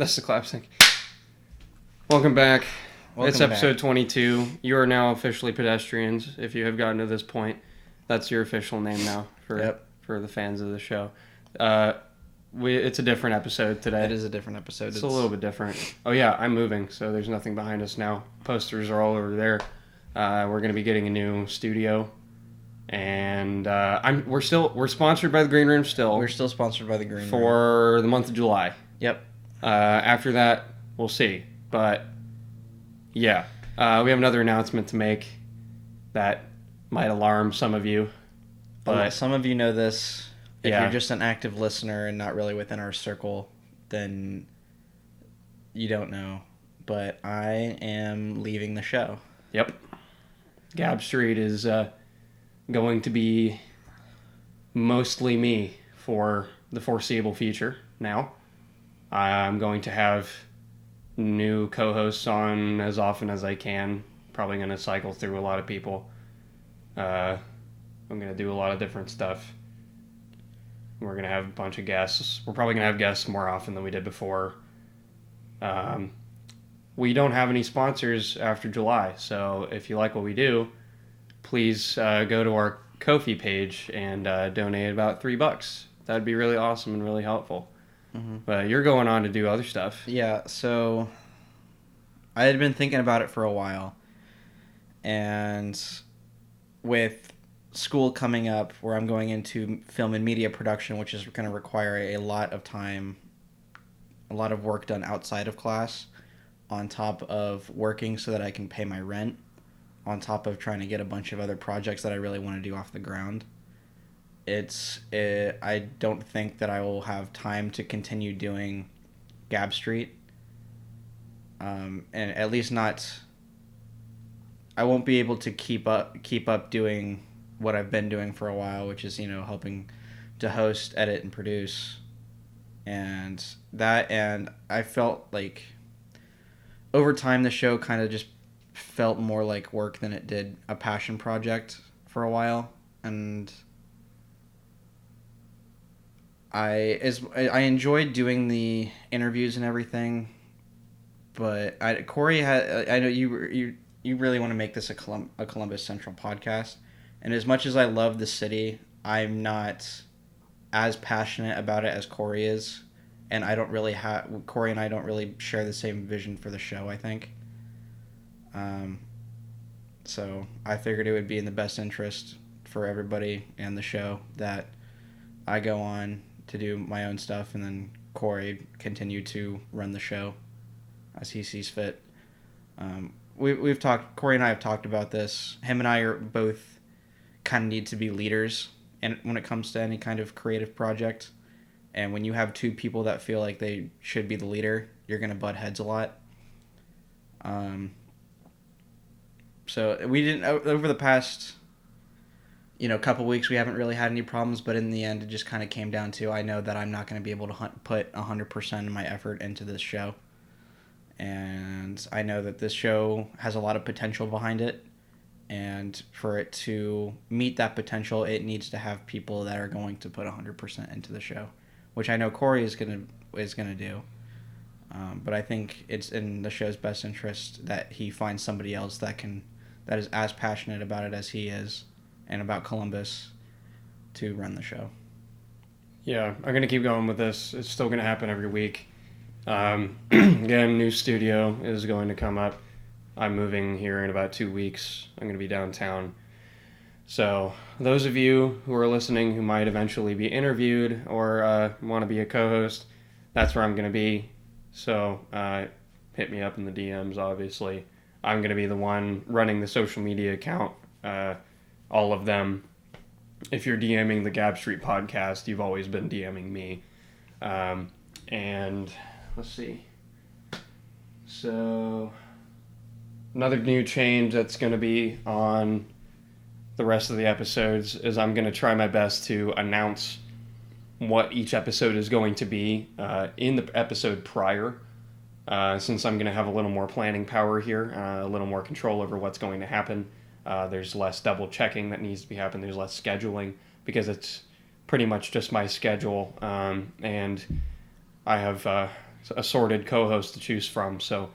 That's the clap sync. Welcome back. It's episode 22. You are now officially pedestrians. If you have gotten to this point, that's your official name now for the fans of the show. It's a different episode today. It is a different episode. It's a little bit different. Oh yeah, I'm moving, so there's nothing behind us now. Posters are all over there. We're gonna be getting a new studio, and we're sponsored by the Green Room still. We're still sponsored by the Green Room for the month of July. Yep. After that, we'll see. But yeah, we have another announcement to make that might alarm some of you. But some of you know this. If you're just an active listener and not really within our circle, then you don't know. But I am leaving the show. Yep. Gab Street is going to be mostly me for the foreseeable future now. I'm going to have new co-hosts on as often as I can. Probably going to cycle through a lot of people. I'm going to do a lot of different stuff. We're going to have a bunch of guests. We're probably going to have guests more often than we did before. We don't have any sponsors after July, so if you like what we do, please go to our Ko-fi page and donate about $3. That'd be really awesome and really helpful. Mm-hmm. But you're going on to do other stuff. Yeah, so I had been thinking about it for a while, and with school coming up where I'm going into film and media production, which is going to require a lot of time, a lot of work done outside of class, on top of working so that I can pay my rent, on top of trying to get a bunch of other projects that I really want to do off the ground. I don't think that I will have time to continue doing Gab Street. And at least not, I won't be able to keep up doing what I've been doing for a while, which is, helping to host, edit, and produce. And I felt like over time the show kind of just felt more like work than it did a passion project for a while. And I enjoyed doing the interviews and everything, but Corey I know you really want to make this a Columbus Central podcast. And as much as I love the city, I'm not as passionate about it as Corey is. And Corey and I don't really share the same vision for the show, I think. So I figured it would be in the best interest for everybody and the show that I go on to do my own stuff, and then Corey continue to run the show as he sees fit. Corey and I have talked about this. Him and I are both kind of need to be leaders and when it comes to any kind of creative project. And when you have two people that feel like they should be the leader, you're going to butt heads a lot. So we didn't, over the past, couple weeks, we haven't really had any problems, but in the end, it just kind of came down to, I know that I'm not going to be able to put 100% of my effort into this show. And I know that this show has a lot of potential behind it. And for it to meet that potential, it needs to have people that are going to put 100% into the show, which I know Corey is gonna do. But I think it's in the show's best interest that he finds somebody else that is as passionate about it as he is, and about Columbus, to run the show. Yeah, I'm gonna keep going with this. It's still gonna happen every week. Again, new studio is going to come up. I'm moving here in about 2 weeks. I'm going to be downtown. So those of you who are listening who might eventually be interviewed or want to be a co-host, that's where I'm going to be. So hit me up in the DMs, obviously. I'm going to be the one running the social media account, all of them. If you're DMing the Gab Street podcast, you've always been DMing me. And let's see. So another new change that's going to be on the rest of the episodes is I'm going to try my best to announce what each episode is going to be in the episode prior, since I'm going to have a little more planning power here, a little more control over what's going to happen. There's less double checking that needs to be happening. There's less scheduling because it's pretty much just my schedule, and I have assorted co-hosts to choose from. So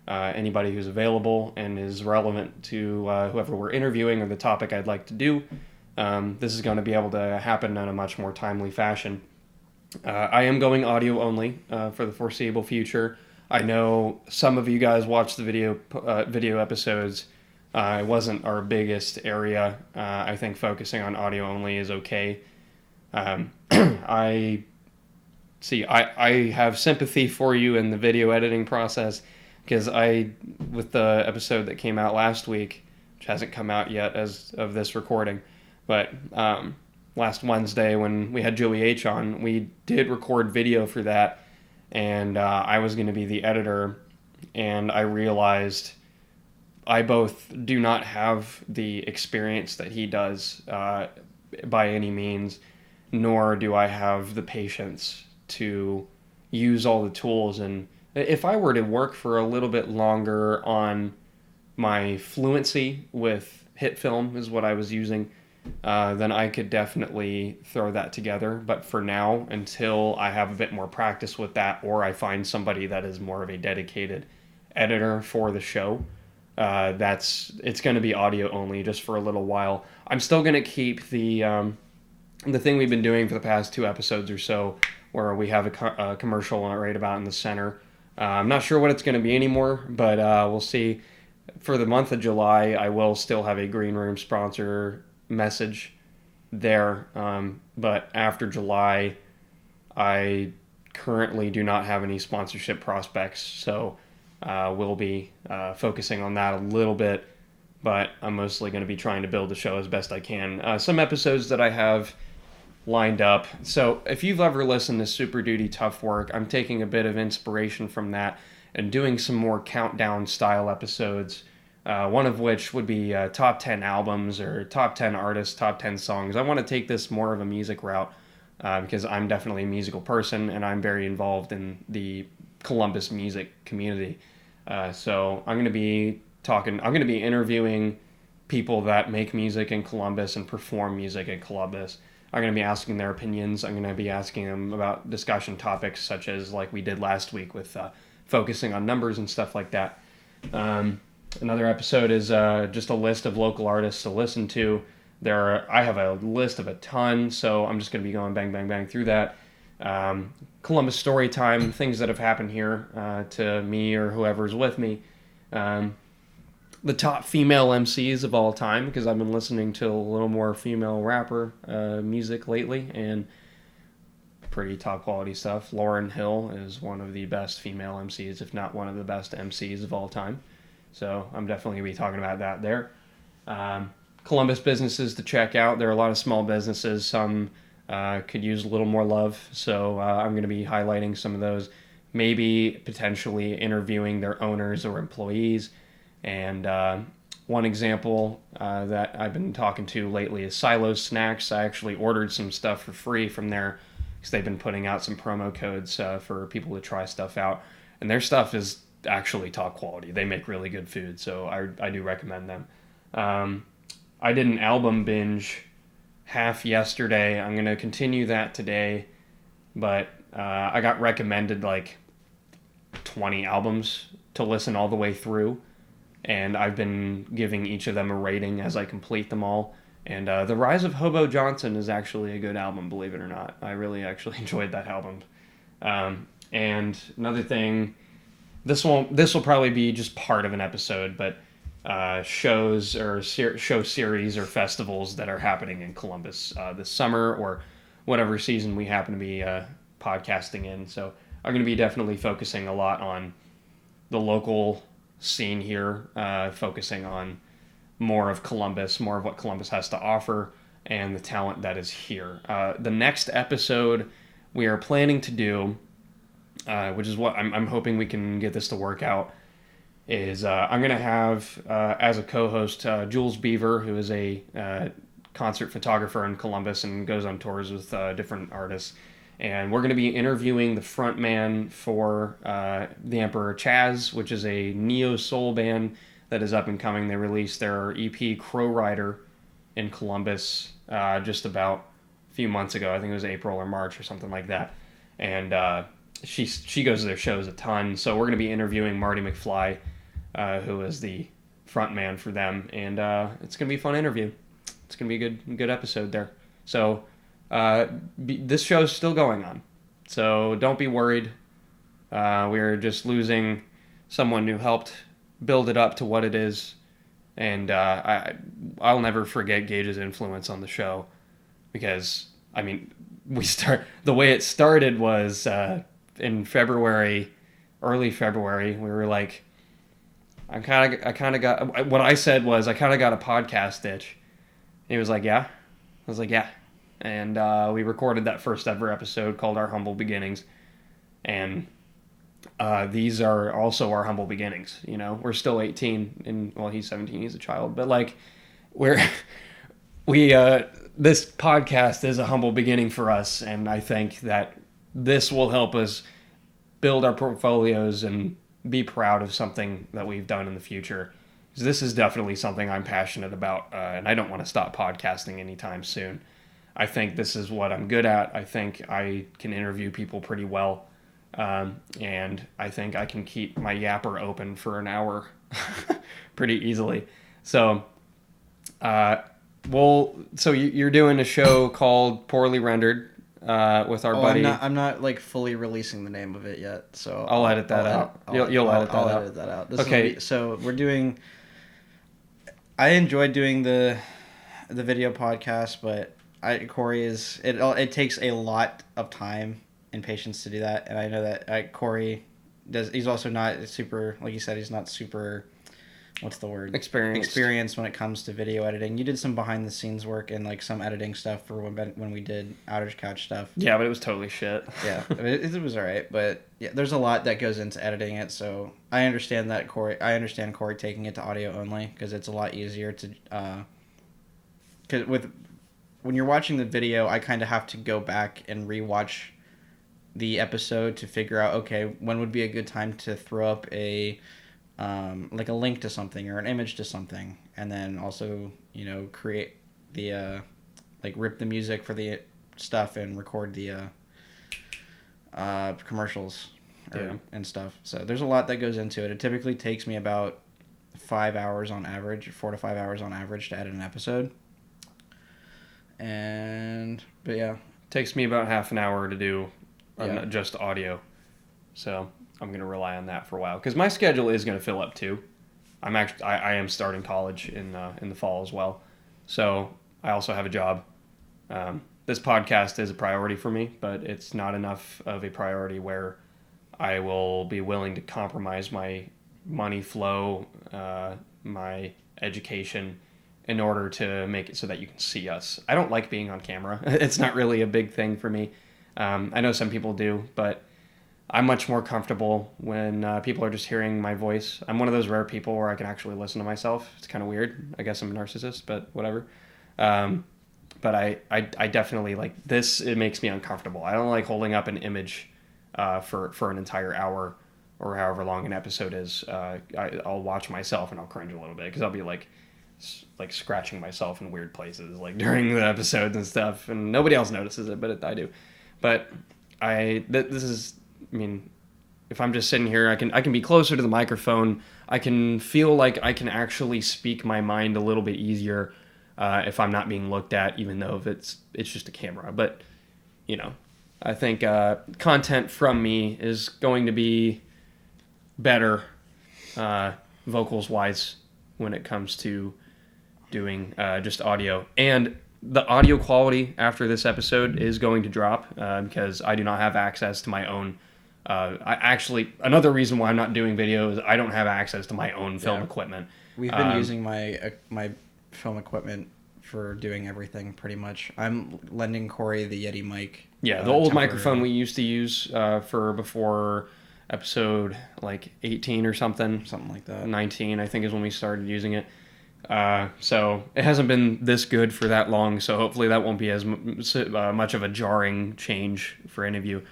anybody who's available and is relevant to whoever we're interviewing or the topic I'd like to do, this is going to be able to happen in a much more timely fashion. I am going audio only for the foreseeable future. I know some of you guys watch the video episodes. It wasn't our biggest area. I think focusing on audio only is okay. I have sympathy for you in the video editing process because with the episode that came out last week, which hasn't come out yet as of this recording, but last Wednesday when we had Joey H on, we did record video for that, and I was going to be the editor, and I realized I both do not have the experience that he does by any means, nor do I have the patience to use all the tools. And if I were to work for a little bit longer on my fluency with hit film is what I was using, then I could definitely throw that together. But for now, until I have a bit more practice with that, or I find somebody that is more of a dedicated editor for the show, it's going to be audio only just for a little while. I'm still going to keep the thing we've been doing for the past 2 episodes or so, where we have a commercial right about in the center. I'm not sure what it's going to be anymore, but we'll see. For the month of July, I will still have a Green Room sponsor message there. But after July, I currently do not have any sponsorship prospects, so we'll be focusing on that a little bit. But I'm mostly going to be trying to build the show as best I can. Some episodes that I have lined up. So if you've ever listened to Super Duty Tough Work, I'm taking a bit of inspiration from that and doing some more countdown style episodes, one of which would be top 10 albums or top 10 artists, top 10 songs. I want to take this more of a music route because I'm definitely a musical person and I'm very involved in the Columbus music community. So I'm going to be interviewing people that make music in Columbus and perform music in Columbus. I'm going to be asking their opinions. I'm going to be asking them about discussion topics such as like we did last week with focusing on numbers and stuff like that. Another episode is just a list of local artists to listen to. I have a list of a ton, so I'm just going to be going bang, bang, bang through that. Columbus story time, things that have happened here to me or whoever's with me. The top female MCs of all time, because I've been listening to a little more female rapper music lately, and pretty top quality stuff. Lauryn Hill is one of the best female MCs, if not one of the best MCs of all time. So I'm definitely going to be talking about that there. Columbus businesses to check out. There are a lot of small businesses. Some could use a little more love, so I'm going to be highlighting some of those. Maybe potentially interviewing their owners or employees. And one example that I've been talking to lately is Silo's Snacks. I actually ordered some stuff for free from there because they've been putting out some promo codes for people to try stuff out. And their stuff is actually top quality. They make really good food, so I do recommend them. I did an album binge half yesterday. I'm going to continue that today, but I got recommended like 20 albums to listen all the way through. And I've been giving each of them a rating as I complete them all. And The Rise of Hobo Johnson is actually a good album, believe it or not. I really actually enjoyed that album. And another thing, this will probably be just part of an episode, but shows or show series or festivals that are happening in Columbus this summer or whatever season we happen to be podcasting in. So I'm going to be definitely focusing a lot on the local scene here, focusing on more of Columbus, more of what Columbus has to offer, and the talent that is here. The next episode we are planning to do, which is what I'm hoping we can get this to work out, is I'm going to have as a co-host Jules Beaver, who is a concert photographer in Columbus and goes on tours with different artists. And we're going to be interviewing the frontman for The Emperor Chaz, which is a neo-soul band that is up and coming. They released their EP Crow Rider in Columbus just about a few months ago. I think it was April or March or something like that. And she goes to their shows a ton. So we're going to be interviewing Marty McFly, who is the front man for them, and it's going to be a fun interview. It's going to be a good episode there. So this show is still going on. So don't be worried. We're just losing someone who helped build it up to what it is. And I'll never forget Gage's influence on the show, because I mean, the way it started was in February, early February. We were like, I kind of got, what I said was, I kind of got a podcast itch. He was like, yeah. I was like, yeah. And we recorded that first ever episode called Our Humble Beginnings. And these are also our humble beginnings. You know, we're still 18, and well, he's 17, he's a child, but like, this podcast is a humble beginning for us, and I think that this will help us build our portfolios and be proud of something that we've done in the future. Because this is definitely something I'm passionate about, and I don't want to stop podcasting anytime soon. I think this is what I'm good at. I think I can interview people pretty well. And I think I can keep my yapper open for an hour pretty easily. So, so you're doing a show called Poorly Rendered with our buddy. I'm not like fully releasing the name of it yet, so I'll edit that out. You'll edit that out. I'll edit that out. Okay. So we're doing. I enjoyed doing the video podcast, but Corey it takes a lot of time and patience to do that, and I know that Corey does. He's also not super, like you said, he's not super. What's the word? Experienced when it comes to video editing. You did some behind the scenes work and like some editing stuff for when we did Outage Couch stuff. Yeah, but it was totally shit. Yeah, it was all right, but yeah, there's a lot that goes into editing it. So I understand that Corey taking it to audio only, because it's a lot easier to. Because when you're watching the video, I kind of have to go back and rewatch the episode to figure out, okay, when would be a good time to throw up a like a link to something or an image to something, and then also, you know, create the like rip the music for the stuff and record the commercials and stuff. So there's a lot that goes into it. It typically takes me about 4 to 5 hours on average to edit an episode. But yeah, it takes me about half an hour to do just audio. So I'm going to rely on that for a while, because my schedule is going to fill up too. I am starting college in the fall as well. So I also have a job. This podcast is a priority for me, but it's not enough of a priority where I will be willing to compromise my money flow, my education, in order to make it so that you can see us. I don't like being on camera. It's not really a big thing for me. I know some people do, but I'm much more comfortable when people are just hearing my voice. I'm one of those rare people where I can actually listen to myself. It's kind of weird. I guess I'm a narcissist, but whatever. But I definitely like this. It makes me uncomfortable. I don't like holding up an image for an entire hour or however long an episode is. I'll watch myself and I'll cringe a little bit, because I'll be like scratching myself in weird places like during the episodes and stuff, and nobody else notices it, but I do. But this is, I mean, if I'm just sitting here, I can be closer to the microphone. I can feel like I can actually speak my mind a little bit easier if I'm not being looked at, even though it's just a camera. But, you know, I think content from me is going to be better vocals-wise when it comes to doing just audio. And the audio quality after this episode is going to drop because I do not have access to my own. Another reason why I'm not doing video is I don't have access to my own film equipment. We've been using my film equipment for doing everything pretty much. I'm lending Corey the Yeti mic. Yeah, the old microphone we used to use for before episode like 18 or something. Something like that. 19, I think, is when we started using it. So it hasn't been this good for that long, so hopefully that won't be as much of a jarring change for any of you.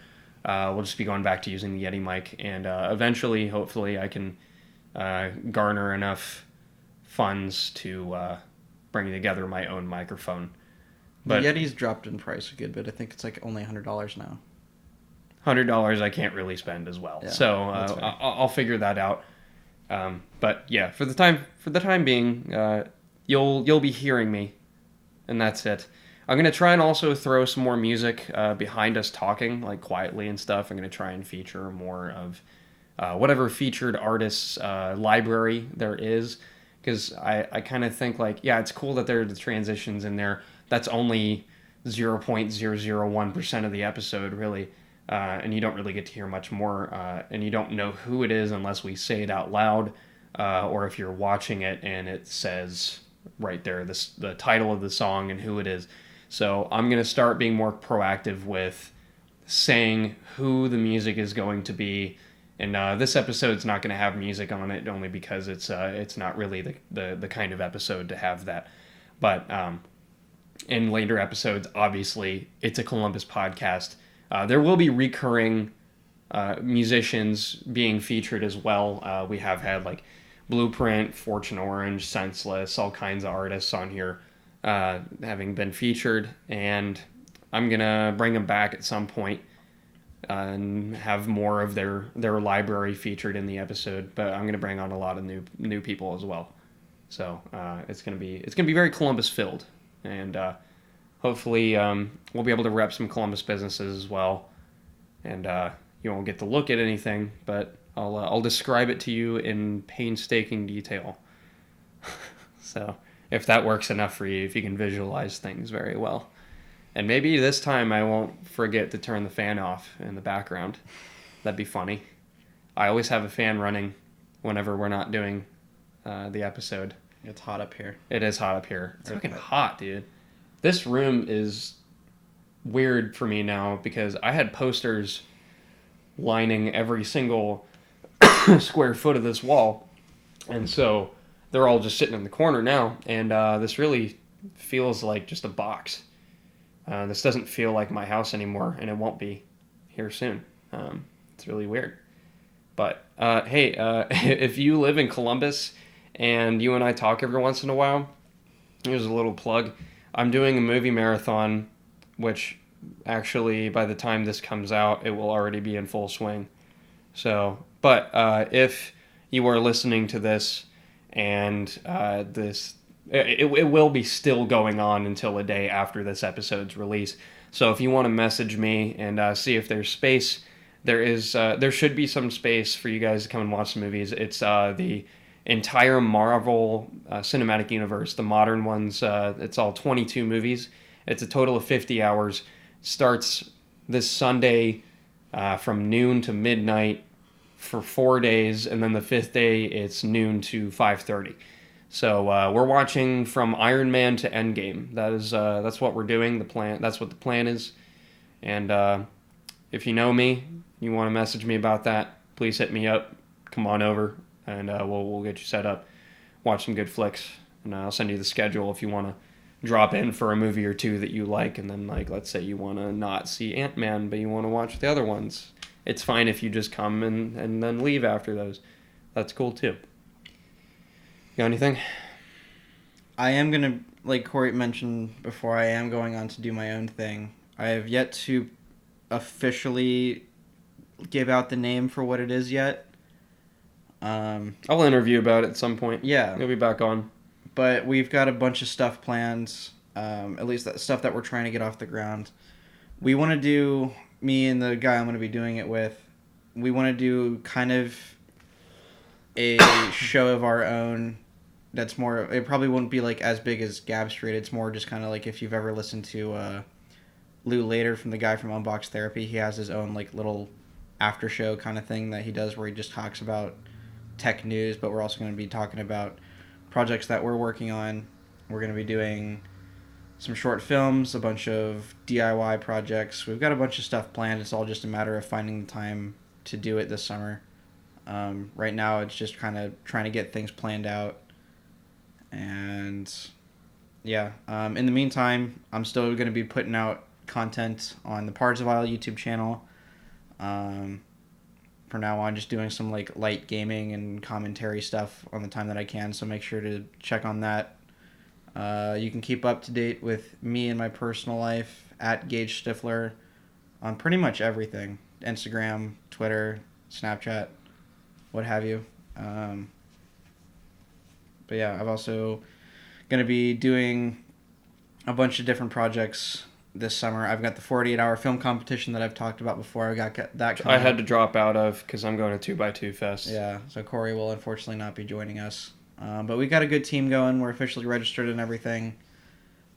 We'll just be going back to using the Yeti mic, and eventually, hopefully, I can garner enough funds to bring together my own microphone. But the Yeti's dropped in price a good bit. I think it's like only $100 now. $100 I can't really spend as well. Yeah, So I'll figure that out. But yeah, for the time being, you'll be hearing me, and that's it. I'm gonna try and also throw some more music behind us talking, like quietly and stuff. I'm gonna try and feature more of whatever featured artists library there is, because I kind of think like, yeah, it's cool that there are the transitions in there. That's only 0.001% of the episode, really. And you don't really get to hear much more, and you don't know who it is unless we say it out loud, or if you're watching it and it says right there the title of the song and who it is. So I'm going to start being more proactive with saying who the music is going to be. And this episode's not going to have music on it, only because it's not really the kind of episode to have that. But in later episodes, obviously, it's a Columbus podcast. There will be recurring musicians being featured as well. We have had like Blueprint, Fortune Orange, Senseless, all kinds of artists on here having been featured, and I'm gonna bring them back at some point and have more of their library featured in the episode. But I'm gonna bring on a lot of new people as well. So it's gonna be very Columbus filled, and hopefully we'll be able to rep some Columbus businesses as well. And you won't get to look at anything, but I'll describe it to you in painstaking detail. So if that works enough for you, if you can visualize things very well. And maybe this time I won't forget to turn the fan off in the background. That'd be funny. I always have a fan running whenever we're not doing the episode. It's hot up here. It is hot up here. It's fucking hot, dude. This room is weird for me now because I had posters lining every single square foot of this wall. And so they're all just sitting in the corner now. And this really feels like just a box. This doesn't feel like my house anymore, and it won't be here soon. It's really weird. But hey, if you live in Columbus and you and I talk every once in a while, here's a little plug. I'm doing a movie marathon, which actually by the time this comes out, it will already be in full swing. So, but if you are listening to this and it will be still going on until a day after this episode's release. So if you want to message me and see if there's space, there should be some space for you guys to come and watch the movies. It's the entire Marvel cinematic universe, the modern ones. It's all 22 movies. It's a total of 50 hours. Starts this Sunday from noon to midnight for 4 days, and then the fifth day it's noon to 5:30. So we're watching from Iron Man to Endgame. That's what we're doing. That's what the plan is. And if you know me, you want to message me about that, please hit me up. Come on over, and we'll get you set up. Watch some good flicks, and I'll send you the schedule if you want to drop in for a movie or two that you like. And then, like, let's say you want to not see Ant-Man, but you want to watch the other ones. It's fine if you just come and then leave after those. That's cool too. Got anything? I am going to, like Corey mentioned before, I am going on to do my own thing. I have yet to officially give out the name for what it is yet. I'll interview about it at some point. Yeah. You'll be back on. But we've got a bunch of stuff planned, at least that stuff that we're trying to get off the ground. We want to do, me and the guy I'm going to be doing it with, we want to do kind of a show of our own. That's more, it probably wouldn't be like as big as Gab Street. It's more just kind of like if you've ever listened to Lou Later, from the guy from Unbox Therapy. He has his own like little after show kind of thing that he does where he just talks about tech news, but we're also going to be talking about projects that we're working on. We're going to be doing some short films, a bunch of DIY projects. We've got a bunch of stuff planned. It's all just a matter of finding the time to do it this summer. Right now it's just kind of trying to get things planned out. And yeah, in the meantime, I'm still going to be putting out content on the PARZIVYLE YouTube channel. For now on, just doing some like light gaming and commentary stuff on the time that I can, so make sure to check on that. You can keep up to date with me and my personal life at Gage Stifler on pretty much everything. Instagram, Twitter, Snapchat, what have you. But yeah, I'm also going to be doing a bunch of different projects this summer. I've got the 48-hour film competition that I've talked about before. I got that coming I had up. to drop out of because I'm going to 2x2 Fest. Yeah, so Corey will unfortunately not be joining us. But we got a good team going. We're officially registered and everything.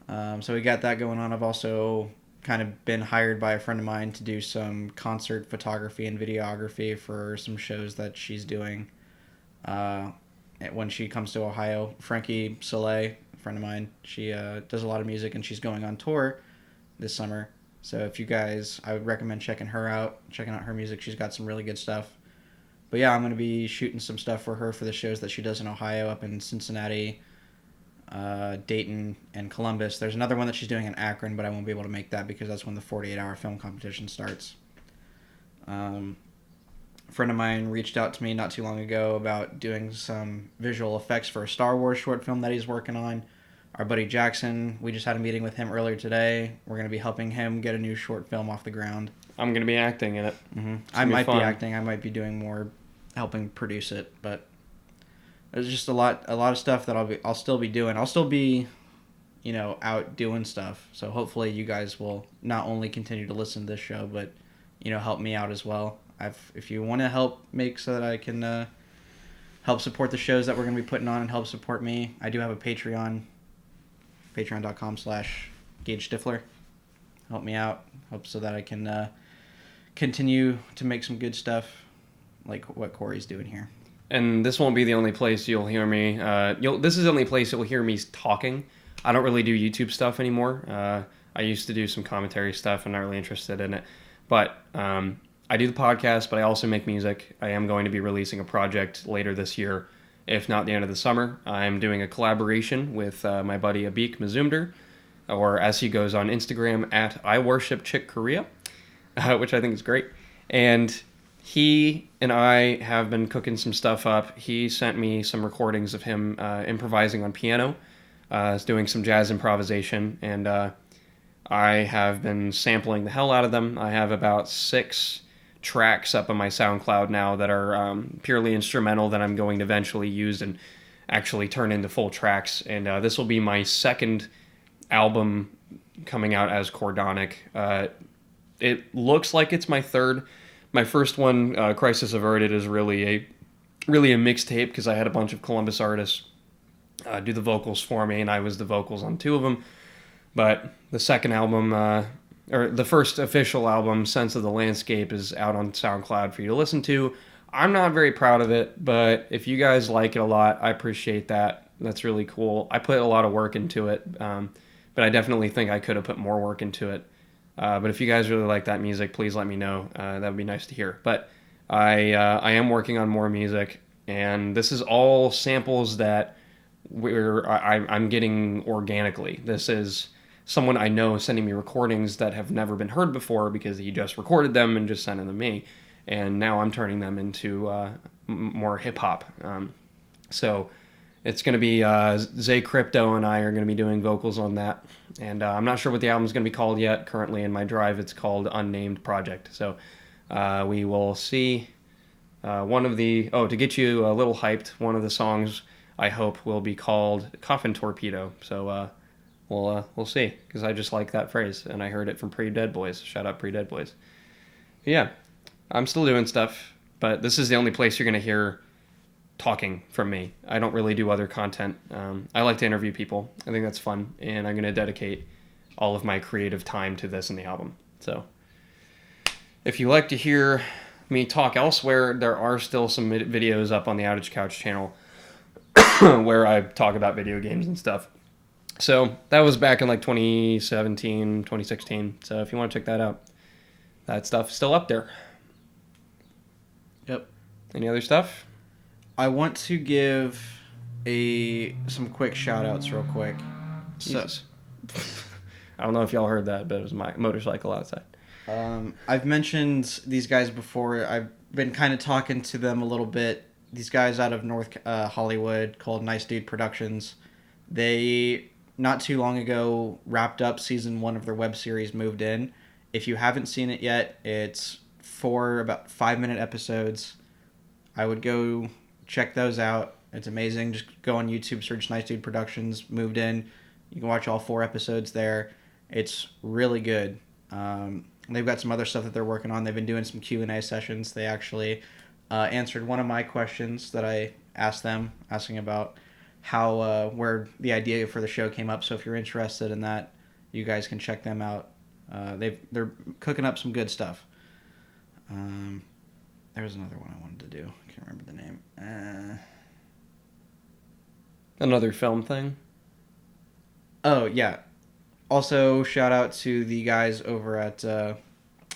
So we got that going on. I've also kind of been hired by a friend of mine to do some concert photography and videography for some shows that she's doing when she comes to Ohio. Frankie Soleil, a friend of mine, she does a lot of music and she's going on tour this summer. So if you guys, I would recommend checking out her music. She's got some really good stuff. But yeah, I'm going to be shooting some stuff for her for the shows that she does in Ohio, up in Cincinnati, Dayton, and Columbus. There's another one that she's doing in Akron, but I won't be able to make that because that's when the 48-hour film competition starts. A friend of mine reached out to me not too long ago about doing some visual effects for a Star Wars short film that he's working on. Our buddy Jackson, we just had a meeting with him earlier today. We're going to be helping him get a new short film off the ground. I'm going to be acting in it. Mm-hmm. I might be acting. I might be doing more helping produce it, but there's just a lot of stuff that I'll still be doing. I'll still be, out doing stuff. So hopefully you guys will not only continue to listen to this show, but help me out as well. If you want to help make so that I can help support the shows that we're going to be putting on and help support me, I do have a Patreon, patreon.com/Gage Stifler. Help me out. Hope so that I can continue to make some good stuff like what Corey's doing here. And this won't be the only place you'll hear me. This is the only place you'll hear me talking. I don't really do YouTube stuff anymore. I used to do some commentary stuff. I'm not really interested in it. But I do the podcast, but I also make music. I am going to be releasing a project later this year, if not the end of the summer. I'm doing a collaboration with my buddy Abik Mazumder, or as he goes on Instagram, at IWorshipChickKorea, which I think is great. And he and I have been cooking some stuff up. He sent me some recordings of him improvising on piano. He's doing some jazz improvisation, and I have been sampling the hell out of them. I have about 6 tracks up on my SoundCloud now that are purely instrumental that I'm going to eventually use and actually turn into full tracks. And this will be my second album coming out as Cordonic. It looks like it's my third. My first one, Crisis Averted, is really a mixtape because I had a bunch of Columbus artists do the vocals for me, and I was the vocals on 2 of them. But the second album, or the first official album, Sense of the Landscape, is out on SoundCloud for you to listen to. I'm not very proud of it, but if you guys like it a lot, I appreciate that. That's really cool. I put a lot of work into it, but I definitely think I could have put more work into it. But if you guys really like that music, please let me know. That would be nice to hear. But I am working on more music, and this is all samples that I'm getting organically. This is someone I know sending me recordings that have never been heard before because he just recorded them and just sent them to me. And now I'm turning them into more hip-hop. So it's going to be Zay Crypto and I are going to be doing vocals on that. And I'm not sure what the album's going to be called yet. Currently in my drive, it's called Unnamed Project. So we will see. To get you a little hyped, one of the songs I hope will be called Coffin Torpedo. So we'll see, because I just like that phrase, and I heard it from Pre-Dead Boys. Shout out Pre-Dead Boys. Yeah, I'm still doing stuff, but this is the only place you're going to hear talking from me. I don't really do other content. I like to interview people. I think that's fun, and I'm going to dedicate all of my creative time to this in the album. So if you like to hear me talk elsewhere, there are still some videos up on the Outage Couch channel where I talk about video games and stuff. So that was back in like 2017, 2016. So if you want to check that out, that stuff's still up there. Yep. Any other stuff? I want to give some quick shout-outs real quick. Jesus. I don't know if y'all heard that, but it was my motorcycle outside. I've mentioned these guys before. I've been kind of talking to them a little bit. These guys out of North Hollywood called Nice Dude Productions. They, not too long ago, wrapped up season 1 of their web series, Moved In. If you haven't seen it yet, it's 4 about 5-minute episodes. I would go check those out. It's amazing. Just go on YouTube, search Nice Dude Productions, Moved In. You can watch all 4 episodes there. It's really good. They've got some other stuff that they're working on. They've been doing some Q&A sessions. They actually answered one of my questions that I asked them, asking about how where the idea for the show came up. So if you're interested in that, you guys can check them out. They're cooking up some good stuff. There was another one I wanted to do. I can't remember the name. Another film thing? Oh, yeah. Also, shout out to the guys over at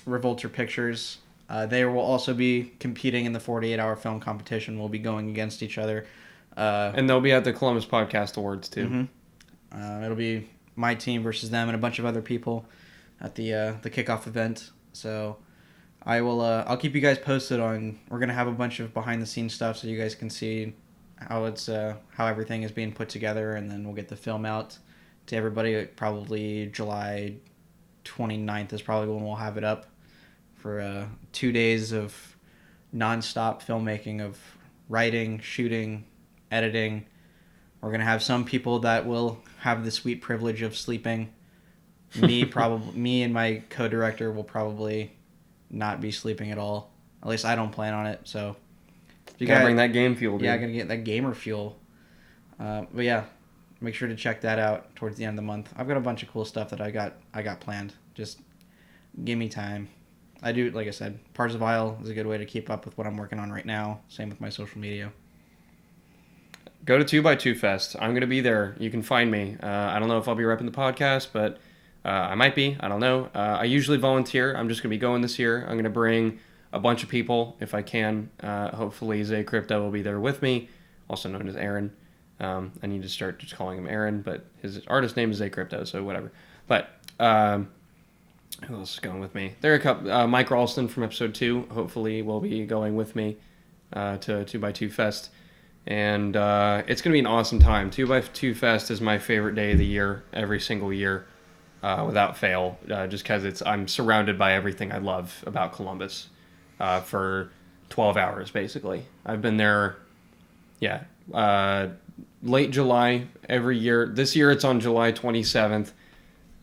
Revolter Pictures. They will also be competing in the 48-hour film competition. We'll be going against each other. And they'll be at the Columbus Podcast Awards, too. Mm-hmm. It'll be my team versus them and a bunch of other people at the kickoff event. So I'll keep you guys posted on. We're gonna have a bunch of behind-the-scenes stuff so you guys can see how everything is being put together, and then we'll get the film out to everybody. Probably July 29th is probably when we'll have it up for 2 days of non-stop filmmaking of writing, shooting, editing. We're going to have some people that will have the sweet privilege of sleeping. Me and my co-director will probably not be sleeping at all. At least I don't plan on it. So you gotta bring that game fuel, dude. Yeah, I gotta get that gamer fuel. But yeah, make sure to check that out towards the end of the month. I've got a bunch of cool stuff that I got planned. Just give me time. I do, like I said, PARZIVYLE is a good way to keep up with what I'm working on right now. Same with my social media. Go to 2x2 Fest. I'm going to be there. You can find me. I don't know if I'll be repping the podcast, but I might be. I don't know. I usually volunteer. I'm just going to be going this year. I'm going to bring a bunch of people if I can. Hopefully Zay Crypto will be there with me, also known as Aaron. I need to start just calling him Aaron, but his artist name is Zay Crypto, so whatever. But who else is going with me? There are a couple. Mike Ralston from episode 2 hopefully will be going with me to 2x2 Fest. And it's going to be an awesome time. 2x2 Fest is my favorite day of the year, every single year, without fail, just because I'm surrounded by everything I love about Columbus for 12 hours, basically. I've been there, late July every year. This year it's on July 27th.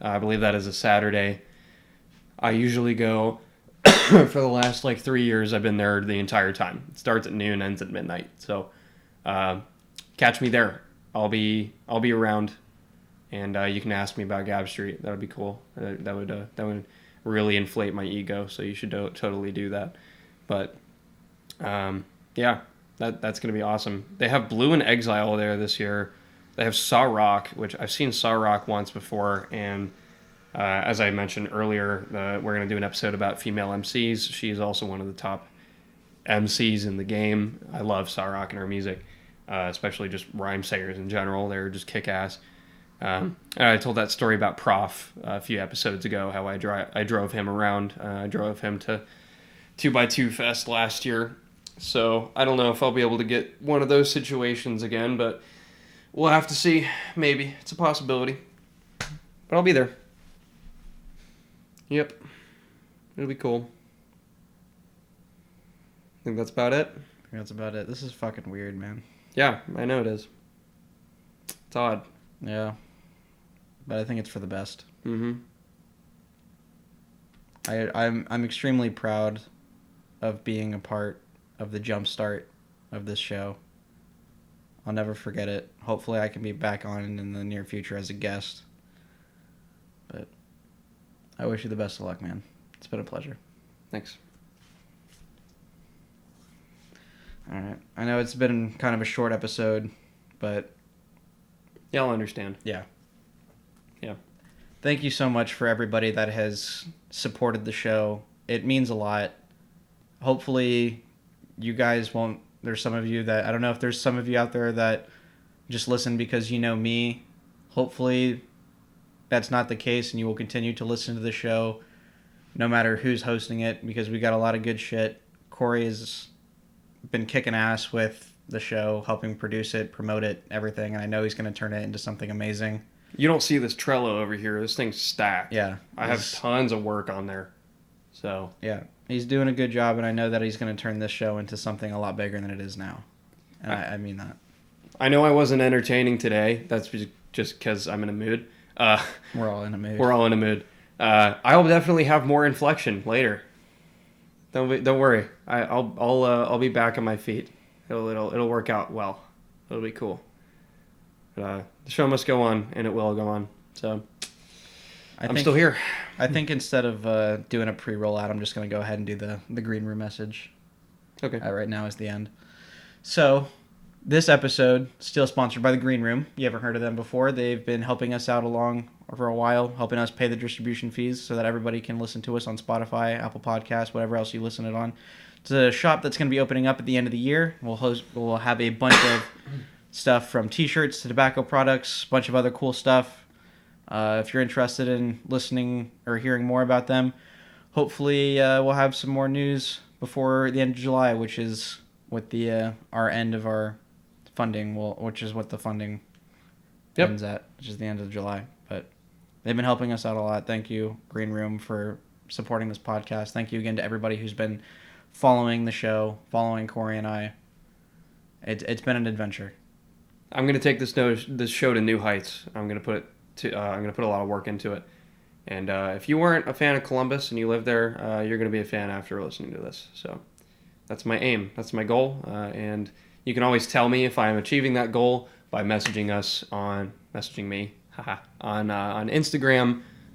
I believe that is a Saturday. I usually go, for the last 3 years, I've been there the entire time. It starts at noon, ends at midnight, so... catch me there. I'll be around, and you can ask me about Gab Street. That would be cool. That would really inflate my ego. So you should totally do that. But that's gonna be awesome. They have Blue and Exile there this year. They have Saw Rock, which I've seen Saw Rock once before, and as I mentioned earlier, we're gonna do an episode about female MCs. She's also one of the top MCs in the game. I love Saw Rock and her music. Especially just rhyme sayers in general. They're just kick-ass. I told that story about Prof a few episodes ago, how I drove him around. I drove him to 2x2 Fest last year. So I don't know if I'll be able to get one of those situations again, but we'll have to see. Maybe. It's a possibility. But I'll be there. Yep. It'll be cool. I think that's about it. That's about it. This is fucking weird, man. Yeah, I know it is. It's odd. Yeah. But I think it's for the best. Mm-hmm. I'm extremely proud of being a part of the jumpstart of this show. I'll never forget it. Hopefully I can be back on in the near future as a guest. But I wish you the best of luck, man. It's been a pleasure. Thanks. All right. I know it's been kind of a short episode, but... Yeah, I'll understand. Yeah. Yeah. Thank you so much for everybody that has supported the show. It means a lot. Hopefully, you guys won't... There's some of you that... I don't know if there's some of you out there that just listen because you know me. Hopefully, that's not the case, and you will continue to listen to the show no matter who's hosting it, because we got a lot of good shit. Corey has been kicking ass with the show, helping produce it, promote it, everything, and I know he's going to turn it into something amazing. You don't see this Trello over here. This thing's stacked. Yeah. I have tons of work on there. So. Yeah. He's doing a good job, and I know that he's going to turn this show into something a lot bigger than it is now. And I mean that. I know I wasn't entertaining today. That's just because I'm in a mood. We're all in a mood. We're all in a mood. I'll definitely have more inflection later. Don't worry. I'll be back on my feet. It'll work out well. It'll be cool. But, the show must go on, and it will go on. So I'm still here. I think instead of doing a pre-roll out, I'm just going to go ahead and do the green room message. Okay. Right now is the end. So this episode still sponsored by the Green Room. You ever heard of them before? They've been helping us out along for a while, helping us pay the distribution fees so that everybody can listen to us on Spotify, Apple Podcasts, whatever else you listen it on. It's a shop that's going to be opening up at the end of the year. We'll have a bunch of stuff from T-shirts to tobacco products, a bunch of other cool stuff. If you're interested in listening or hearing more about them, hopefully we'll have some more news before the end of July, which is with the our end of our funding, which is what the funding ends at, which is the end of July. But they've been helping us out a lot. Thank you, Green Room, for supporting this podcast. Thank you again to everybody who's been following the show, following Corey and I. It's been an adventure. I'm gonna take this show to new heights. I'm gonna put a lot of work into it. And if you weren't a fan of Columbus and you live there, you're gonna be a fan after listening to this. So that's my aim. That's my goal. And you can always tell me if I'm achieving that goal by messaging me on Instagram,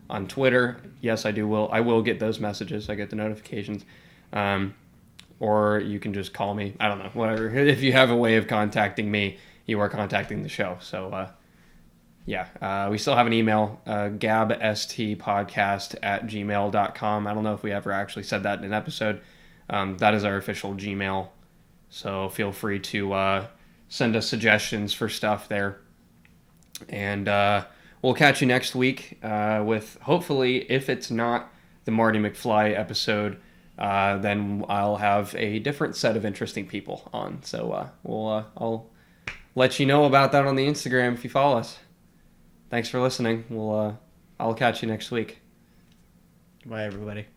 on Twitter. Yes, I do. I will get those messages. I get the notifications. Or you can just call me. I don't know. Whatever. If you have a way of contacting me, you are contacting the show. So, we still have an email, gabstpodcast@gmail.com. I don't know if we ever actually said that in an episode. That is our official Gmail. So feel free to send us suggestions for stuff there. And we'll catch you next week with, hopefully, if it's not the Marty McFly episode, then I'll have a different set of interesting people on. So I'll let you know about that on the Instagram if you follow us. Thanks for listening. I'll catch you next week. Bye, everybody.